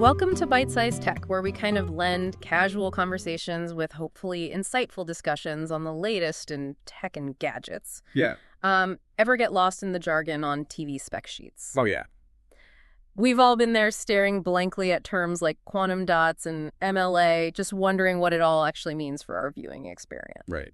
Welcome to Byte-Sized Tech, where we kind of blend casual conversations with hopefully insightful discussions on the latest in tech and gadgets. Yeah. Ever get lost in the jargon on TV spec sheets? Oh, yeah. We've all been there staring blankly at terms like quantum dots and MLA, just wondering what it all actually means for our viewing experience. Right.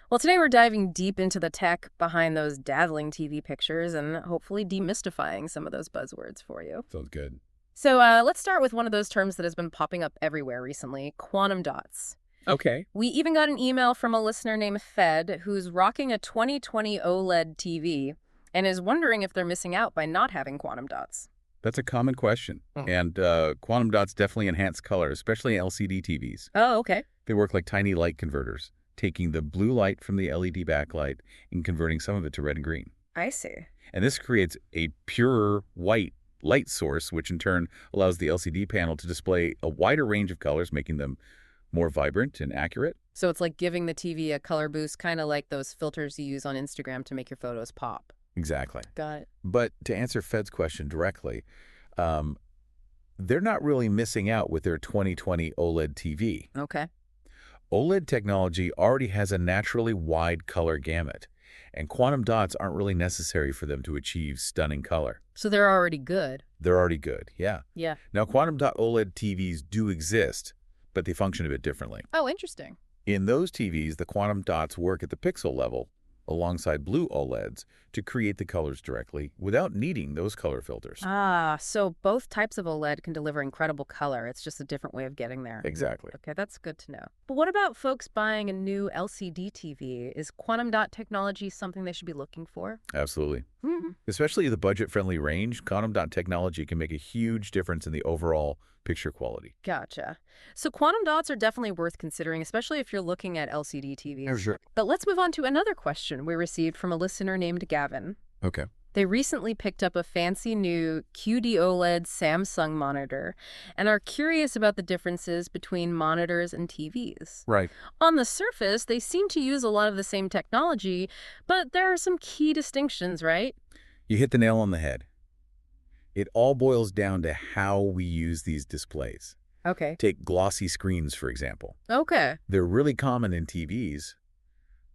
Well, today we're diving deep into the tech behind those dazzling TV pictures and hopefully demystifying some of those buzzwords for you. Sounds good. So let's start with one of those terms that has been popping up everywhere recently, quantum dots. Okay. We even got an email from a listener named Fed who's rocking a 2020 OLED TV and is wondering if they're missing out by not having quantum dots. That's a common question. And quantum dots definitely enhance color, especially LCD TVs. Oh, okay. They work like tiny light converters, taking the blue light from the LED backlight and converting some of it to red and green. I see. And this creates a pure white light source, which in turn allows the LCD panel to display a wider range of colors, making them more vibrant and accurate. So it's like giving the TV a color boost, kind of like those filters you use on Instagram to make your photos pop. Exactly. Got it. But to answer Fed's question directly, they're not really missing out with their 2020 OLED TV. Okay. OLED technology already has a naturally wide color gamut, and quantum dots aren't really necessary for them to achieve stunning color. So they're already good. They're already good, yeah. Yeah. Now, quantum dot OLED TVs do exist, but they function a bit differently. Oh, interesting. In those TVs, the quantum dots work at the pixel level alongside blue OLEDs to create the colors directly without needing those color filters. Ah, so both types of OLED can deliver incredible color. It's just a different way of getting there. Exactly. Okay, that's good to know. But what about folks buying a new LCD TV? Is quantum dot technology something they should be looking for? Absolutely. Mm-hmm. Especially the budget-friendly range, quantum dot technology can make a huge difference in the overall picture quality. Gotcha. So quantum dots are definitely worth considering, especially if you're looking at LCD TVs. Sure. But let's move on to another question we received from a listener named Gavin. Okay. They recently picked up a fancy new QD OLED Samsung monitor and are curious about the differences between monitors and TVs. Right. On the surface, they seem to use a lot of the same technology, but there are some key distinctions, right? You hit the nail on the head. It all boils down to how we use these displays. Okay. Take glossy screens, for example. Okay. They're really common in TVs,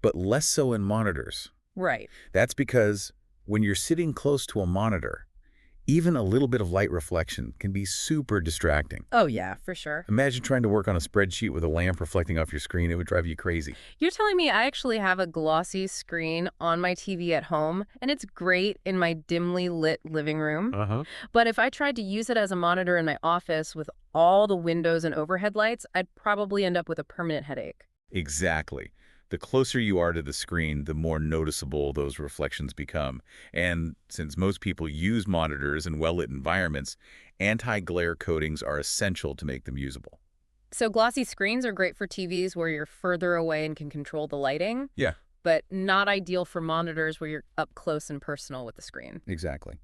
but less so in monitors. Right. That's because when you're sitting close to a monitor, even a little bit of light reflection can be super distracting. Oh, yeah, for sure. Imagine trying to work on a spreadsheet with a lamp reflecting off your screen. It would drive you crazy. You're telling me I actually have a glossy screen on my TV at home, and it's great in my dimly lit living room. Uh-huh. But if I tried to use it as a monitor in my office with all the windows and overhead lights, I'd probably end up with a permanent headache. Exactly. The closer you are to the screen, the more noticeable those reflections become. And since most people use monitors in well-lit environments, anti-glare coatings are essential to make them usable. So glossy screens are great for TVs where you're further away and can control the lighting, Yeah, but not ideal for monitors where you're up close and personal with the screen. exactly.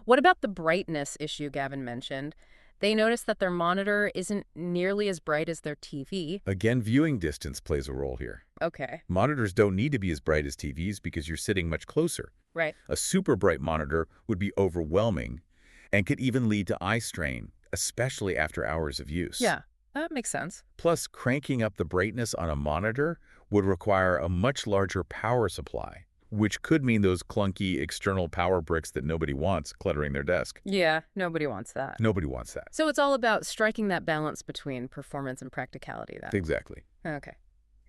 What about the brightness issue Gavin mentioned? They noticed that their monitor isn't nearly as bright as their TV. Again, viewing distance plays a role here. Okay, Monitors don't need to be as bright as TVs because you're sitting much closer. right. A super bright monitor would be overwhelming and could even lead to eye strain, especially after hours of use. Yeah, that makes sense. Plus, cranking up the brightness on a monitor would require a much larger power supply, which could mean those clunky external power bricks that nobody wants cluttering their desk. Yeah, nobody wants that. Nobody wants that. So it's all about striking that balance between performance and practicality then. Exactly. Okay.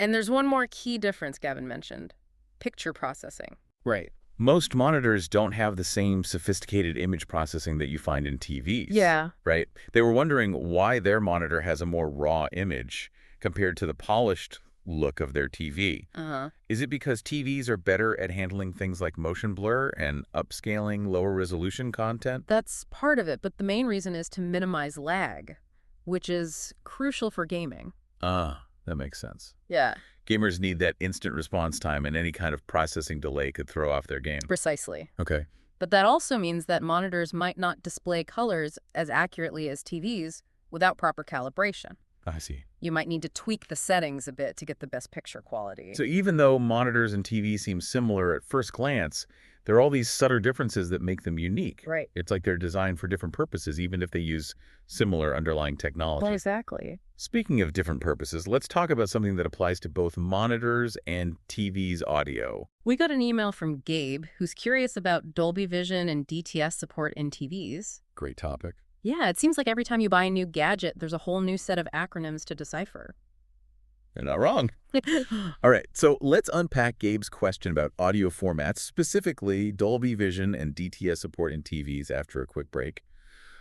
And there's one more key difference Gavin mentioned. Picture processing. Right. Most monitors don't have the same sophisticated image processing that you find in TVs. Yeah. Right? They were wondering why their monitor has a more raw image compared to the polished look of their TV. Uh-huh. Is it because TVs are better at handling things like motion blur and upscaling lower resolution content? That's part of it, but the main reason is to minimize lag, which is crucial for gaming. Ah, that makes sense. Yeah. Gamers need that instant response time, and any kind of processing delay could throw off their game. Precisely. Okay. But that also means that monitors might not display colors as accurately as TVs without proper calibration. I see. You might need to tweak the settings a bit to get the best picture quality. So even though monitors and TVs seem similar at first glance, There are all these subtle differences that make them unique. Right. It's like they're designed for different purposes, even if they use similar underlying Well, technology. exactly. Speaking of different purposes, let's talk about something that applies to both monitors and TV's audio. We got an email from Gabe, who's curious about Dolby Vision and DTS support in TVs. Great topic. Yeah, it seems like every time you buy a new gadget, there's a whole new set of acronyms to decipher. You're not wrong. All right, so let's unpack Gabe's question about audio formats, specifically Dolby Vision and DTS support in TVs after a quick break.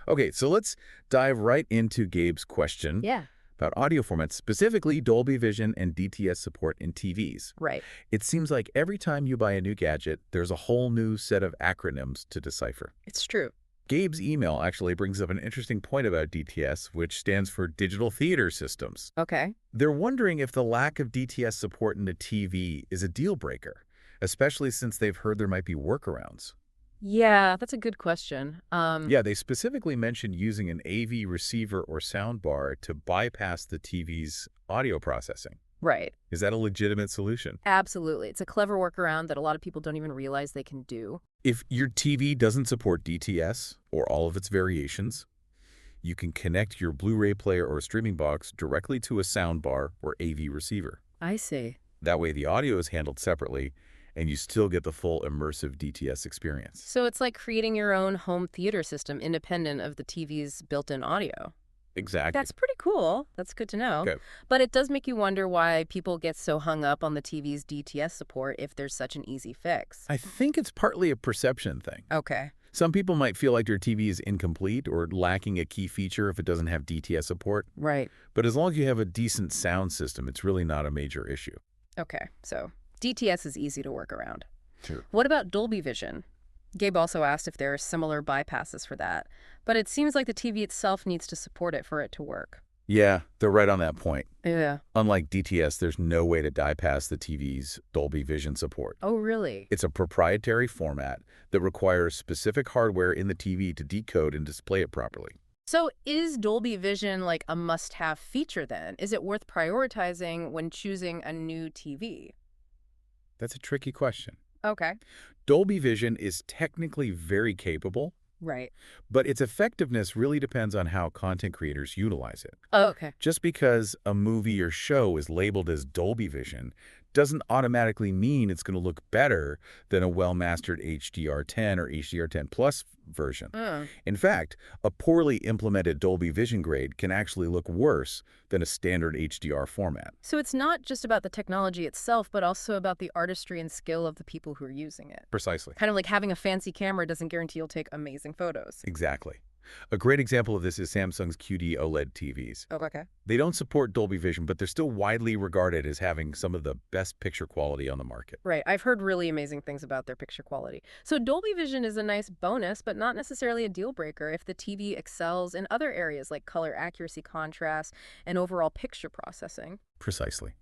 Okay, so let's dive right into Gabe's question Yeah. about audio formats, specifically Dolby Vision and DTS support in TVs. Right. It seems like every time you buy a new gadget, there's a whole new set of acronyms to decipher. It's true. Gabe's email actually brings up an interesting point about DTS, which stands for Digital Theater Systems. Okay. They're wondering if the lack of DTS support in the TV is a deal breaker, especially since they've heard there might be workarounds. Yeah, that's a good question. Yeah, they specifically mentioned using an AV receiver or soundbar to bypass the TV's audio processing. Right. Is that a legitimate solution? Absolutely. It's a clever workaround that a lot of people don't even realize they can do. If your TV doesn't support DTS or all of its variations, you can connect your Blu-ray player or streaming box directly to a soundbar or AV receiver. I see. That way the audio is handled separately and you still get the full immersive DTS experience. So it's like creating your own home theater system independent of the TV's built-in audio. Exactly. That's pretty cool. That's good to know. Okay. But it does make you wonder why people get so hung up on the TV's DTS support if there's such an easy fix. I think it's partly a perception thing. Okay. Some people might feel like their TV is incomplete or lacking a key feature if it doesn't have DTS support. Right. But as long as you have a decent sound system, it's really not a major issue. Okay. So DTS is easy to work around. Sure. What about Dolby Vision? Gabe also asked if there are similar bypasses for that, but it seems like the TV itself needs to support it for it to work. Yeah, they're right on that point. Yeah. Unlike DTS, there's no way to bypass the TV's Dolby Vision support. Oh, really? It's a proprietary format that requires specific hardware in the TV to decode and display it properly. So is Dolby Vision like a must-have feature then? Is it worth prioritizing when choosing a new TV? That's a tricky question. Okay. Dolby Vision is technically very capable, Right. but its effectiveness really depends on how content creators utilize it. Oh, okay. Just because a movie or show is labeled as Dolby Vision doesn't automatically mean it's going to look better than a well-mastered HDR10 or HDR10 Plus version. In fact, a poorly implemented Dolby Vision grade can actually look worse than a standard HDR format. So it's not just about the technology itself, but also about the artistry and skill of the people who are using it. Precisely. Kind of like having a fancy camera doesn't guarantee you'll take amazing photos. Exactly. A great example of this is Samsung's QD OLED TVs. Oh, okay. They don't support Dolby Vision, but they're still widely regarded as having some of the best picture quality on the market. Right. I've heard really amazing things about their picture quality. So Dolby Vision is a nice bonus, but not necessarily a deal breaker if the TV excels in other areas like color accuracy, contrast, and overall picture processing. Precisely.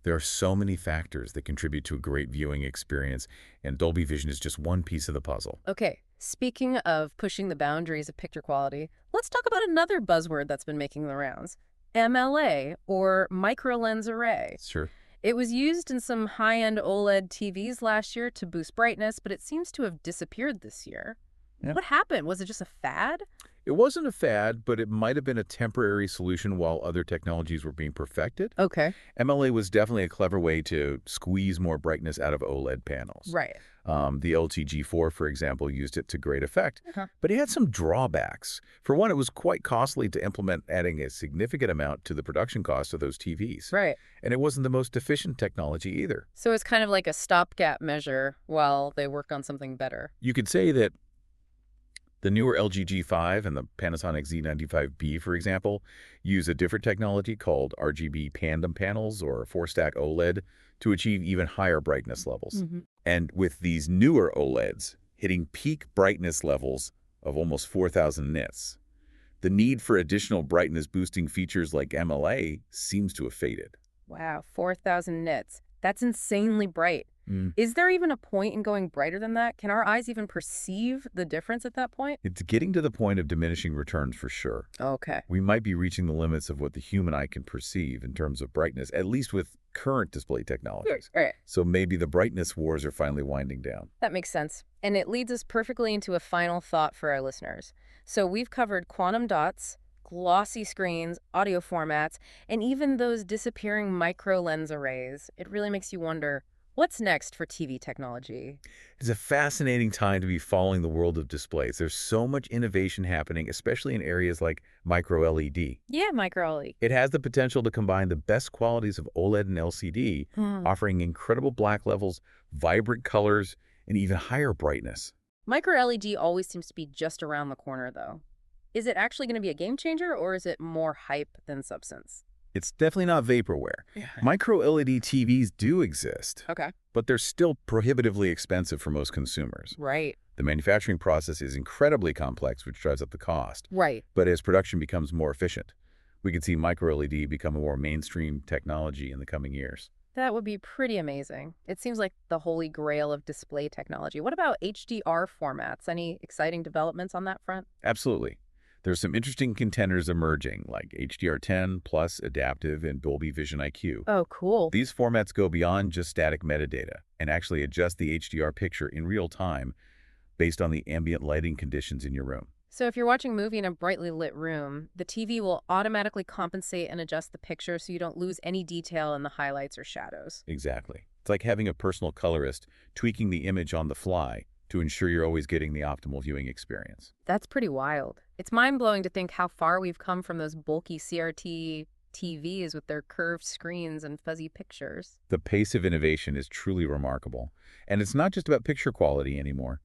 There are so many factors that contribute to a great viewing experience, and Dolby Vision is just one piece of the puzzle. Okay, speaking of pushing the boundaries of picture quality, let's talk about another buzzword that's been making the rounds. MLA, or micro-lens array. Sure. It was used in some high-end OLED TVs last year to boost brightness, but it seems to have disappeared this year. Yeah. What happened? Was it just a fad? It wasn't a fad, but it might have been a temporary solution while other technologies were being perfected. Okay. MLA was definitely a clever way to squeeze more brightness out of OLED panels. Right. The LG G4, for example, used it to great effect, Uh-huh. but it had some drawbacks. For one, it was quite costly to implement, adding a significant amount to the production cost of those TVs. Right. And it wasn't the most efficient technology either. So it's kind of like a stopgap measure while they work on something better. You could say that the newer LG G5 and the Panasonic Z95B, for example, use a different technology called RGB tandem panels or 4-stack OLED to achieve even higher brightness levels. And with these newer OLEDs hitting peak brightness levels of almost 4,000 nits, the need for additional brightness boosting features like MLA seems to have faded. Wow, 4,000 nits. That's insanely bright. Mm. Is there even a point in going brighter than that? Can our eyes even perceive the difference at that point? It's getting to the point of diminishing returns for sure. Okay. We might be reaching the limits of what the human eye can perceive in terms of brightness, at least with current display technologies. All right. So maybe the brightness wars are finally winding down. That makes sense. And it leads us perfectly into a final thought for our listeners. So we've covered quantum dots, glossy screens, audio formats, and even those disappearing micro lens arrays. It really makes you wonder, what's next for TV technology? It's a fascinating time to be following the world of displays. There's so much innovation happening, especially in areas like micro LED. Yeah, micro LED. It has the potential to combine the best qualities of OLED and LCD, offering incredible black levels, vibrant colors, and even higher brightness. Micro LED always seems to be just around the corner, though. Is it actually going to be a game changer, or is it more hype than substance? It's definitely not vaporware. Yeah. Micro LED TVs do exist, Okay. but they're still prohibitively expensive for most consumers. Right. The manufacturing process is incredibly complex, which drives up the cost. Right. But as production becomes more efficient, we could see micro LED become a more mainstream technology in the coming years. That would be pretty amazing. It seems like the holy grail of display technology. What about HDR formats? Any exciting developments on that front? Absolutely. There's some interesting contenders emerging, like HDR10 Plus Adaptive and Dolby Vision IQ. Oh, cool. These formats go beyond just static metadata and actually adjust the HDR picture in real time based on the ambient lighting conditions in your room. So if you're watching a movie in a brightly lit room, the TV will automatically compensate and adjust the picture so you don't lose any detail in the highlights or shadows. Exactly. It's like having a personal colorist tweaking the image on the fly to ensure you're always getting the optimal viewing experience. That's pretty wild. It's mind-blowing to think how far we've come from those bulky CRT TVs with their curved screens and fuzzy pictures. The pace of innovation is truly remarkable. And it's not just about picture quality anymore.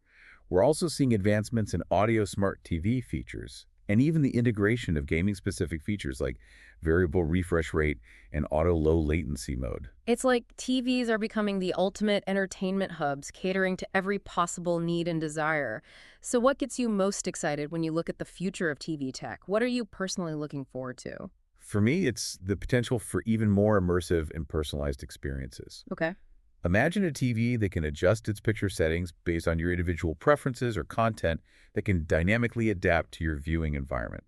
We're also seeing advancements in audio smart TV features and even the integration of gaming-specific features like variable refresh rate and auto low latency mode. It's like TVs are becoming the ultimate entertainment hubs, catering to every possible need and desire. So what gets you most excited when you look at the future of TV tech? What are you personally looking forward to? For me, it's the potential for even more immersive and personalized experiences. Okay. Imagine a TV that can adjust its picture settings based on your individual preferences or content that can dynamically adapt to your viewing environment.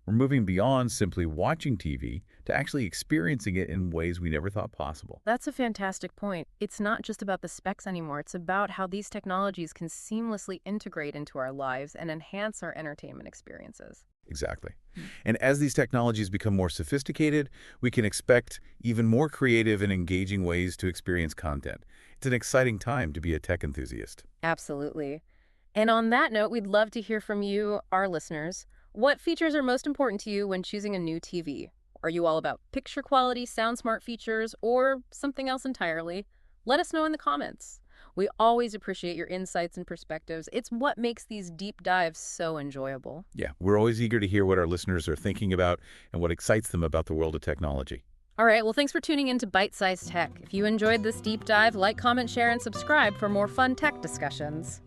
We're moving beyond simply watching TV to actually experiencing it in ways we never thought possible. That's a fantastic point. It's not just about the specs anymore. It's about how these technologies can seamlessly integrate into our lives and enhance our entertainment experiences. Exactly. And as these technologies become more sophisticated, we can expect even more creative and engaging ways to experience content. It's an exciting time to be a tech enthusiast. Absolutely. And on that note, we'd love to hear from you, our listeners. What features are most important to you when choosing a new TV? Are you all about picture quality, sound smart features, or something else entirely? Let us know in the comments. We always appreciate your insights and perspectives. It's what makes these deep dives so enjoyable. Yeah, we're always eager to hear what our listeners are thinking about and what excites them about the world of technology. All right, well, thanks for tuning in to Byte-Sized Tech. If you enjoyed this deep dive, like, comment, share, and subscribe for more fun tech discussions.